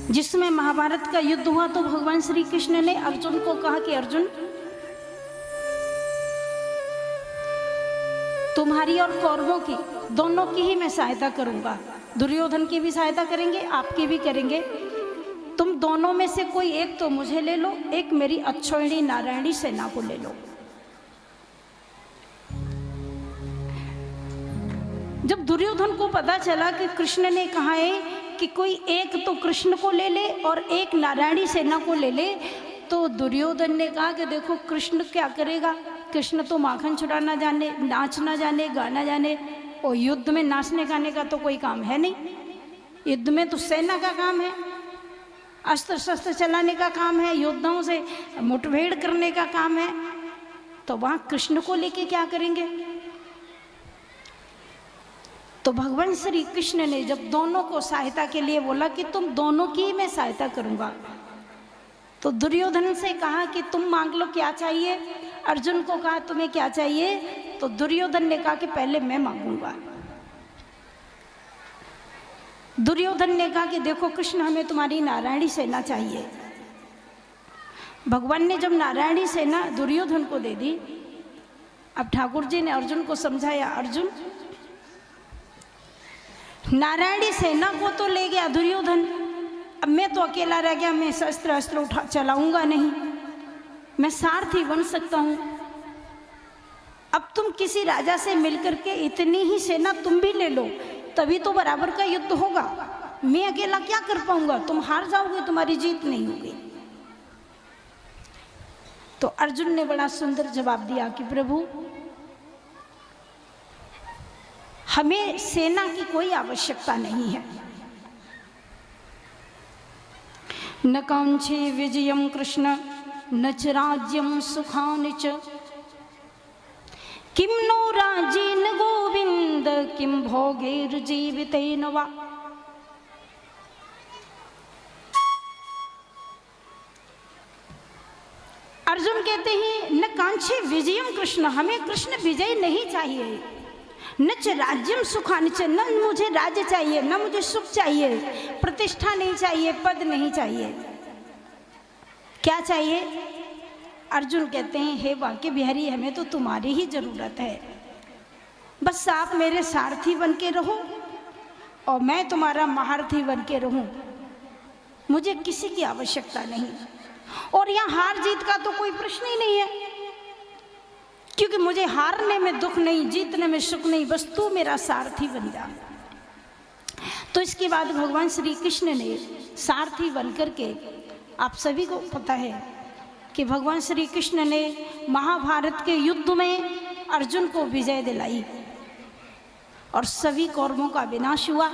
जिसमें महाभारत का युद्ध हुआ तो भगवान श्री कृष्ण ने अर्जुन को कहा कि अर्जुन, तुम्हारी और कौरवों की दोनों की ही मैं सहायता करूंगा। दुर्योधन की भी सहायता करेंगे, आपकी भी करेंगे। तुम दोनों में से कोई एक तो मुझे ले लो, एक मेरी अक्षौहिणी नारायणी सेना को ले लो। जब दुर्योधन को पता चला कि कृष्ण ने कहा है कि कोई एक तो कृष्ण को ले ले और एक नारायणी सेना को ले ले, तो दुर्योधन ने कहा कि देखो कृष्ण क्या करेगा, कृष्ण तो माखन छुड़ाना जाने, नाचना जाने, गाना जाने, और युद्ध में नाचने गाने का तो कोई काम है नहीं। युद्ध में तो सेना का काम है, अस्त्र शस्त्र चलाने का काम है, योद्धाओं से मुठभेड़ करने का काम है, तो वहां कृष्ण को लेके क्या करेंगे। तो भगवान श्री कृष्ण ने जब दोनों को सहायता के लिए बोला कि तुम दोनों की मैं सहायता करूंगा, तो दुर्योधन से कहा कि तुम मांग लो क्या चाहिए। अर्जुन को कहा तुम्हें क्या चाहिए, तो दुर्योधन ने कहा कि पहले मैं मांगूंगा। दुर्योधन ने कहा कि देखो कृष्ण, हमें तुम्हारी नारायणी सेना चाहिए। भगवान ने जब नारायणी सेना दुर्योधन को दे दी, अब ठाकुर जी ने अर्जुन को समझाया, अर्जुन नारायणी सेना को तो ले गया दुर्योधन, अब मैं तो अकेला रह गया, मैं शस्त्र अस्त्र उठा चलाऊंगा नहीं, मैं सारथी बन सकता हूं। अब तुम किसी राजा से मिलकर के इतनी ही सेना तुम भी ले लो, तभी तो बराबर का युद्ध होगा। मैं अकेला क्या कर पाऊंगा, तुम हार जाओगे, तुम्हारी जीत नहीं होगी। तो अर्जुन ने बड़ा सुंदर जवाब दिया कि प्रभु, हमें सेना की कोई आवश्यकता नहीं है। न कांक्षे विजयम कृष्ण न च राज्यम सुखानि च, किम नो राजेन गोविंद किम भोगैर्जीवितेन वा। अर्जुन कहते हैं न कांक्षे विजयम कृष्ण, हमें कृष्ण विजय नहीं चाहिए। न च राज्यम सुखानि च, न मुझे राज्य चाहिए, न मुझे सुख चाहिए, प्रतिष्ठा नहीं चाहिए, पद नहीं चाहिए। क्या चाहिए? अर्जुन कहते हैं हे बांके बिहारी, हमें तो तुम्हारी ही जरूरत है। बस आप मेरे सारथी बन के रहो और मैं तुम्हारा महारथी बन के रहूं, मुझे किसी की आवश्यकता नहीं। और यहाँ हार जीत का तो कोई प्रश्न ही नहीं है, क्योंकि मुझे हारने में दुख नहीं, जीतने में सुख नहीं, बस तू मेरा सारथी बन जा। तो इसके बाद भगवान श्री कृष्ण ने सारथी बन करके, आप सभी को पता है कि भगवान श्री कृष्ण ने महाभारत के युद्ध में अर्जुन को विजय दिलाई और सभी कौरवों का विनाश हुआ।